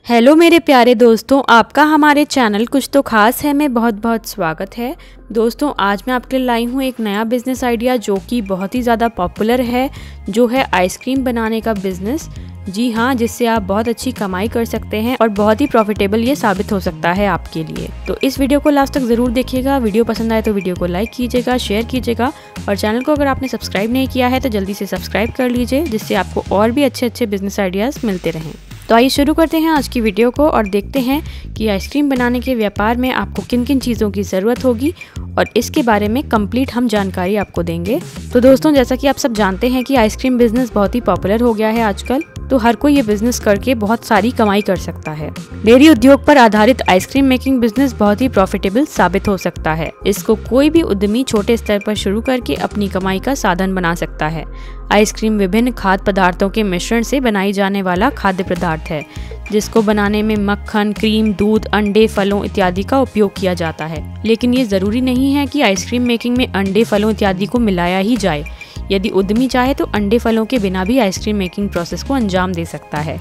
Hello मेरे प्यारे दोस्तों, आपका हमारे चैनल कुछ तो खास है में बहुत बहुत स्वागत है। दोस्तों, आज मैं आपके लिए लाई हूँ एक नया बिज़नेस आइडिया जो कि बहुत ही ज़्यादा पॉपुलर है, जो है आइसक्रीम बनाने का बिज़नेस। जी हाँ, जिससे आप बहुत अच्छी कमाई कर सकते हैं और बहुत ही प्रॉफिटेबल ये साबित हो सकता है आपके लिए। तो इस वीडियो को लास्ट तक ज़रूर देखिएगा। वीडियो पसंद आए तो वीडियो को लाइक कीजिएगा, शेयर कीजिएगा और चैनल को अगर आपने सब्सक्राइब नहीं किया है तो जल्दी से सब्सक्राइब कर लीजिए, जिससे आपको और भी अच्छे अच्छे बिजनेस आइडियाज़ मिलते रहें। तो आइए शुरू करते हैं आज की वीडियो को और देखते हैं कि आइसक्रीम बनाने के व्यापार में आपको किन किन चीज़ों की ज़रूरत होगी और इसके बारे में कंप्लीट हम जानकारी आपको देंगे। तो दोस्तों, जैसा कि आप सब जानते हैं कि आइसक्रीम बिजनेस बहुत ही पॉपुलर हो गया है आजकल, तो हर कोई ये बिजनेस करके बहुत सारी कमाई कर सकता है। डेयरी उद्योग पर आधारित आइसक्रीम मेकिंग बिजनेस बहुत ही प्रॉफिटेबल साबित हो सकता है। इसको कोई भी उद्यमी छोटे स्तर पर शुरू करके अपनी कमाई का साधन बना सकता है। आइसक्रीम विभिन्न खाद्य पदार्थों के मिश्रण से बनाई जाने वाला खाद्य पदार्थ है, जिसको बनाने में मक्खन, क्रीम, दूध, अंडे, फलों इत्यादि का उपयोग किया जाता है। लेकिन ये जरूरी नहीं है कि आइसक्रीम मेकिंग में अंडे, फलों इत्यादि को मिलाया ही जाए। यदि उद्यमी चाहे तो अंडे, फलों के बिना भी आइसक्रीम मेकिंग प्रोसेस को अंजाम दे सकता है।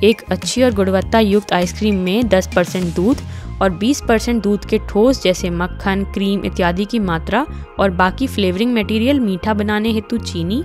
एक अच्छी और गुणवत्ता युक्त आइसक्रीम में 10% दूध और 20% दूध के ठोस जैसे मक्खन, क्रीम इत्यादि की मात्रा और बाकी फ्लेवरिंग मटेरियल, मीठा बनाने हेतु चीनी,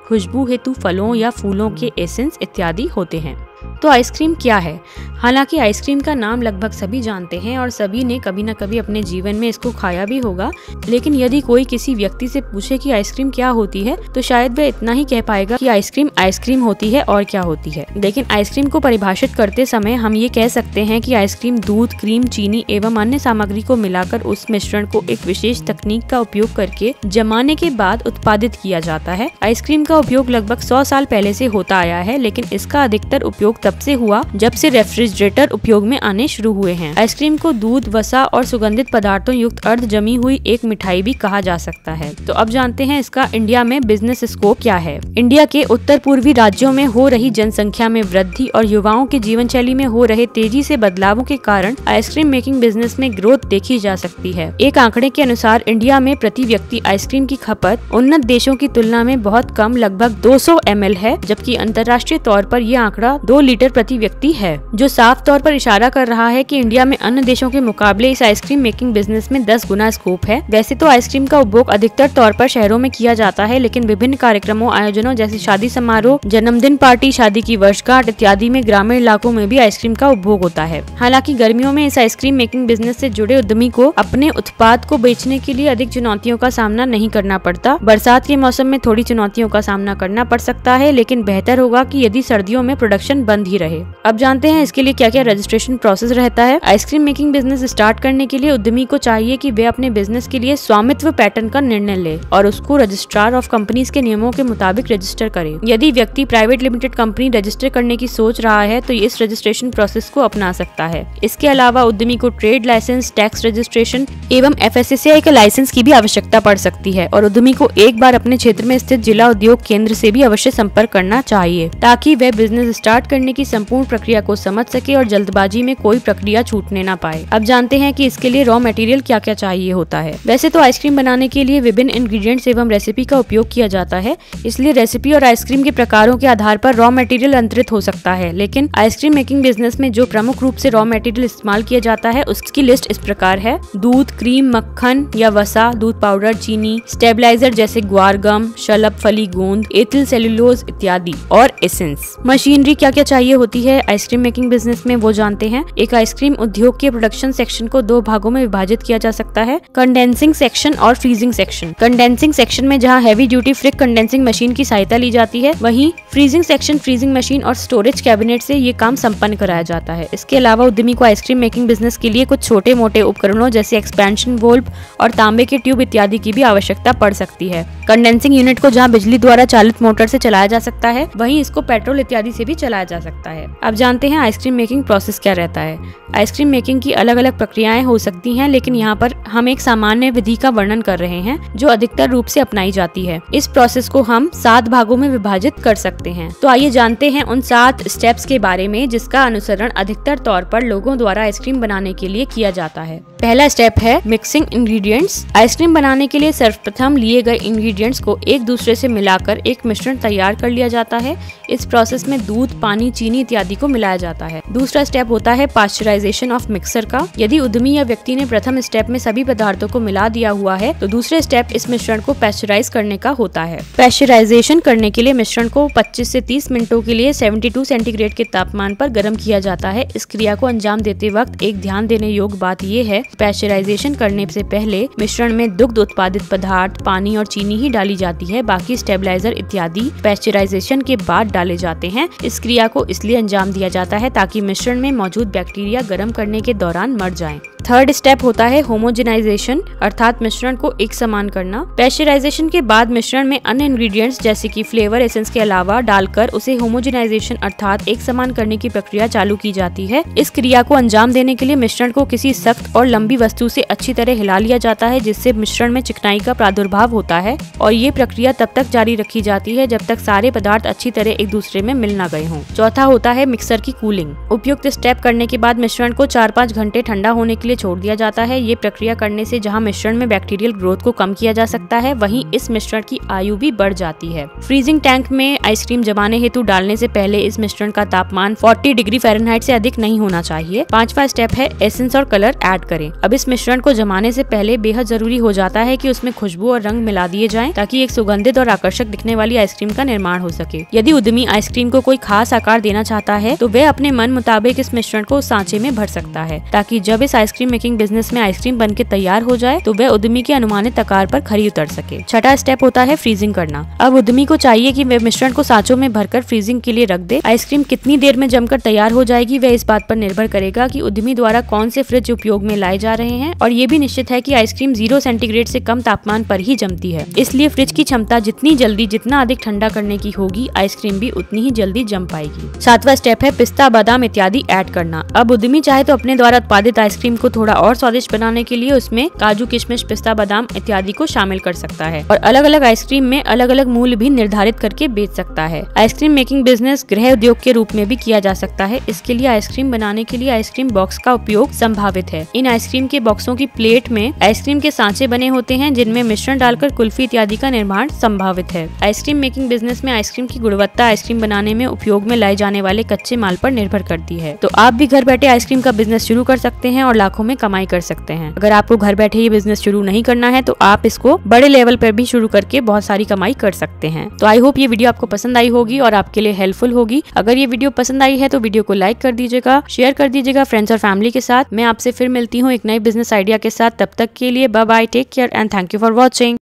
खुशबू हेतु फलों या फूलों के एसेंस इत्यादि होते हैं। तो आइसक्रीम क्या है? हालांकि आइसक्रीम का नाम लगभग सभी जानते हैं और सभी ने कभी न कभी अपने जीवन में इसको खाया भी होगा, लेकिन यदि कोई किसी व्यक्ति से पूछे कि आइसक्रीम क्या होती है तो शायद वह इतना ही कह पाएगा कि आइसक्रीम आइसक्रीम होती है और क्या होती है। लेकिन आइसक्रीम को परिभाषित करते समय हम ये कह सकते हैं कि आइसक्रीम दूध, क्रीम, चीनी एवं अन्य सामग्री को मिलाकर उस मिश्रण को एक विशेष तकनीक का उपयोग करके जमाने के बाद उत्पादित किया जाता है। आइसक्रीम का उपयोग लगभग 100 साल पहले से होता आया है, लेकिन इसका अधिकतर उपयोग तब से हुआ जब से रेफ्रिजरेटर उपयोग में आने शुरू हुए हैं। आइसक्रीम को दूध, वसा और सुगंधित पदार्थों युक्त अर्ध जमी हुई एक मिठाई भी कहा जा सकता है। तो अब जानते हैं इसका इंडिया में बिजनेस स्कोप क्या है। इंडिया के उत्तर पूर्वी राज्यों में हो रही जनसंख्या में वृद्धि और युवाओं के जीवन शैली में हो रहे तेजी से बदलावों के कारण आइसक्रीम मेकिंग बिजनेस में ग्रोथ देखी जा सकती है। एक आंकड़े के अनुसार इंडिया में प्रति व्यक्ति आइसक्रीम की खपत उन्नत देशों की तुलना में बहुत कम, लगभग 200 ml है, जबकि अंतर्राष्ट्रीय तौर पर यह आंकड़ा 2 लीटर प्रति व्यक्ति है, जो साफ तौर पर इशारा कर रहा है कि इंडिया में अन्य देशों के मुकाबले इस आइसक्रीम मेकिंग बिजनेस में 10 गुना स्कोप है। वैसे तो आइसक्रीम का उपभोग अधिकतर तौर पर शहरों में किया जाता है, लेकिन विभिन्न कार्यक्रमों, आयोजनों जैसे शादी समारोह, जन्मदिन पार्टी, शादी की वर्षगांठ इत्यादि में ग्रामीण इलाकों में भी आइसक्रीम का उपभोग होता है। हालांकि गर्मियों में इस आइसक्रीम मेकिंग बिजनेस से जुड़े उद्यमी को अपने उत्पाद को बेचने के लिए अधिक चुनौतियों का सामना नहीं करना पड़ता। बरसात के मौसम में थोड़ी चुनौतियों का सामना करना पड़ सकता है, लेकिन बेहतर होगा कि यदि सर्दियों में प्रोडक्शन बंद ही रहे। अब जानते हैं इसके लिए क्या क्या रजिस्ट्रेशन प्रोसेस रहता है। आइसक्रीम मेकिंग बिजनेस स्टार्ट करने के लिए उद्यमी को चाहिए कि वे अपने बिजनेस के लिए स्वामित्व पैटर्न का निर्णय ले और उसको रजिस्ट्रार ऑफ कंपनीज के नियमों के मुताबिक रजिस्टर करे। यदि व्यक्ति प्राइवेट लिमिटेड कंपनी रजिस्टर करने की सोच रहा है तो इस रजिस्ट्रेशन प्रोसेस को अपना सकता है। इसके अलावा उद्यमी को ट्रेड लाइसेंस, टैक्स रजिस्ट्रेशन एवं FSSAI के लाइसेंस की भी आवश्यकता पड़ सकती है और उद्यमी को एक बार अपने क्षेत्र में स्थित जिला उद्योग केंद्र से भी अवश्य संपर्क करना चाहिए, ताकि वह बिजनेस स्टार्ट करने की संपूर्ण प्रक्रिया को समझ सके और जल्दबाजी में कोई प्रक्रिया छूटने ना पाए। अब जानते हैं कि इसके लिए रॉ मटेरियल क्या क्या चाहिए होता है। वैसे तो आइसक्रीम बनाने के लिए विभिन्न इंग्रेडिएंट्स एवं रेसिपी का उपयोग किया जाता है, इसलिए रेसिपी और आइसक्रीम के प्रकारों के आधार पर रॉ मटेरियल अंतरित हो सकता है। लेकिन आइसक्रीम मेकिंग बिजनेस में जो प्रमुख रूप से रॉ मटेरियल इस्तेमाल किया जाता है उसकी लिस्ट इस प्रकार है: दूध, क्रीम, मक्खन या वसा, दूध पाउडर, चीनी, स्टेबलाइजर जैसे ग्वार गम, शलभ फली गोंद, एथिल सेलुलोज इत्यादि और एसेंस। मशीनरी क्या क्या चाहिए होती है आइसक्रीम मेकिंग बिजनेस में, वो जानते हैं। एक आइसक्रीम उद्योग के प्रोडक्शन सेक्शन को 2 भागों में विभाजित किया जा सकता है: कंडेंसिंग सेक्शन और फ्रीजिंग सेक्शन। कंडेंसिंग सेक्शन में जहां हैवी ड्यूटी फ्रिक कंडेंसिंग मशीन की सहायता ली जाती है, वहीं फ्रीजिंग सेक्शन फ्रीजिंग मशीन और स्टोरेज कैबिनेट से ये काम संपन्न कराया जाता है। इसके अलावा उद्यमी को आइसक्रीम मेकिंग बिजनेस के लिए कुछ छोटे मोटे उपकरणों जैसे एक्सपेंशन वोल्व और तांबे के ट्यूब इत्यादि की भी आवश्यकता पड़ सकती है। कंडेंसिंग यूनिट को जहाँ बिजली द्वारा चालित मोटर से चलाया जा सकता है, वहीं इसको पेट्रोल इत्यादि से भी चलाया जा सकता है। अब जानते हैं आइसक्रीम मेकिंग प्रोसेस क्या रहता है। आइसक्रीम मेकिंग की अलग अलग प्रक्रियाएं हो सकती हैं, लेकिन यहाँ पर हम एक सामान्य विधि का वर्णन कर रहे हैं जो अधिकतर रूप से अपनाई जाती है। इस प्रोसेस को हम 7 भागों में विभाजित कर सकते हैं। तो आइए जानते हैं उन 7 स्टेप्स के बारे में जिसका अनुसरण अधिकतर तौर पर लोगों द्वारा आइसक्रीम बनाने के लिए किया जाता है। पहला स्टेप है मिक्सिंग इंग्रेडिएंट्स। आइसक्रीम बनाने के लिए सर्वप्रथम लिए गए इंग्रेडिएंट्स को एक दूसरे से मिलाकर एक मिश्रण तैयार कर लिया जाता है। इस प्रोसेस में दूध, पानी पानी, चीनी इत्यादि को मिलाया जाता है। दूसरा स्टेप होता है पाश्चराइजेशन ऑफ मिक्सर का। यदि उद्यमी या व्यक्ति ने प्रथम स्टेप में सभी पदार्थों को मिला दिया हुआ है तो दूसरे स्टेप इस मिश्रण को पैस्चराइज करने का होता है। पैस्चराइजेशन करने के लिए मिश्रण को 25 से 30 मिनटों के लिए 72 सेंटीग्रेड के तापमान पर गर्म किया जाता है। इस क्रिया को अंजाम देते वक्त एक ध्यान देने योग्य बात यह है, पैस्चराइजेशन करने से पहले मिश्रण में दुग्ध उत्पादित पदार्थ, पानी और चीनी ही डाली जाती है। बाकी स्टेबलाइजर इत्यादि पैस्चराइजेशन के बाद डाले जाते हैं। इस क्रिया को इसलिए अंजाम दिया जाता है ताकि मिश्रण में मौजूद बैक्टीरिया गर्म करने के दौरान मर जाएं। थर्ड स्टेप होता है होमोजेनाइजेशन, अर्थात मिश्रण को एक समान करना। पैस्चराइजेशन के बाद मिश्रण में अन्य इंग्रेडिएंट्स जैसे कि फ्लेवर एसेंस के अलावा डालकर उसे होमोजेनाइजेशन अर्थात एक समान करने की प्रक्रिया चालू की जाती है। इस क्रिया को अंजाम देने के लिए मिश्रण को किसी सख्त और लंबी वस्तु से अच्छी तरह हिला लिया जाता है, जिससे मिश्रण में चिकनाई का प्रादुर्भाव होता है और ये प्रक्रिया तब तक जारी रखी जाती है जब तक सारे पदार्थ अच्छी तरह एक दूसरे में मिल न गए हों। चौथा होता है मिक्सर की कूलिंग। उपयुक्त स्टेप करने के बाद मिश्रण को 4-5 घंटे ठंडा होने के लिए छोड़ दिया जाता है। ये प्रक्रिया करने से जहां मिश्रण में बैक्टीरियल ग्रोथ को कम किया जा सकता है, वहीं इस मिश्रण की आयु भी बढ़ जाती है। फ्रीजिंग टैंक में आइसक्रीम जमाने हेतु डालने से पहले इस मिश्रण का तापमान 40 डिग्री फ़ारेनहाइट से अधिक नहीं होना चाहिए। 5वां स्टेप है एसेंस और कलर ऐड करें। अब इस मिश्रण को जमाने से पहले बेहद जरूरी हो जाता है कि उसमें खुशबू और रंग मिला दिए जाएं, ताकि एक सुगंधित और आकर्षक दिखने वाली आइसक्रीम का निर्माण हो सके। यदि उद्यमी आइसक्रीम को कोई खास आकार देना चाहता है तो वह अपने मन मुताबिक इस मिश्रण को सांचे में भर सकता है, ताकि जब इस आइसक्रीम मेकिंग बिजनेस में आइसक्रीम बनके तैयार हो जाए तो वह उद्यमी के अनुमानित आकार पर खरी उतर सके। छठा स्टेप होता है फ्रीजिंग करना। अब उद्यमी को चाहिए कि वह मिश्रण को सांचों में भरकर फ्रीजिंग के लिए रख दे। आइसक्रीम कितनी देर में जमकर तैयार हो जाएगी वह इस बात पर निर्भर करेगा कि उद्यमी द्वारा कौन से फ्रिज उपयोग में लाए जा रहे हैं, और ये भी निश्चित है कि आइसक्रीम 0 सेंटीग्रेड से कम तापमान पर ही जमती है। इसलिए फ्रिज की क्षमता जितनी जल्दी जितना अधिक ठंडा करने की होगी, आइसक्रीम भी उतनी ही जल्दी जम पाएगी। 7वां स्टेप है पिस्ता, बादाम इत्यादि ऐड करना। अब उद्यमी चाहे तो अपने द्वारा उत्पादित आइसक्रीम को थोड़ा और स्वादिष्ट बनाने के लिए उसमें काजू, किशमिश, पिस्ता, बादाम इत्यादि को शामिल कर सकता है और अलग अलग आइसक्रीम में अलग अलग मूल्य भी निर्धारित करके बेच सकता है। आइसक्रीम मेकिंग बिजनेस गृह उद्योग के रूप में भी किया जा सकता है। इसके लिए आइसक्रीम बनाने के लिए आइसक्रीम बॉक्स का उपयोग संभावित है। इन आइसक्रीम के बॉक्सों की प्लेट में आइसक्रीम के सांचे बने होते हैं, जिनमें मिश्रण डालकर कुल्फी इत्यादि का निर्माण संभावित है। आइसक्रीम मेकिंग बिजनेस में आइसक्रीम की गुणवत्ता आइसक्रीम बनाने में उपयोग में लाए जाने वाले कच्चे माल पर निर्भर करती है। तो आप भी घर बैठे आइसक्रीम का बिजनेस शुरू कर सकते हैं और लाखों में कमाई कर सकते हैं। अगर आपको घर बैठे ये बिजनेस शुरू नहीं करना है तो आप इसको बड़े लेवल पर भी शुरू करके बहुत सारी कमाई कर सकते हैं। तो आई होप ये वीडियो आपको पसंद आई होगी और आपके लिए हेल्पफुल होगी। अगर ये वीडियो पसंद आई है तो वीडियो को लाइक कर दीजिएगा, शेयर कर दीजिएगा फ्रेंड्स और फैमिली के साथ। मैं आपसे फिर मिलती हूँ एक नई बिजनेस आइडिया के साथ। तब तक के लिए bye bye, take care and thank you for watching.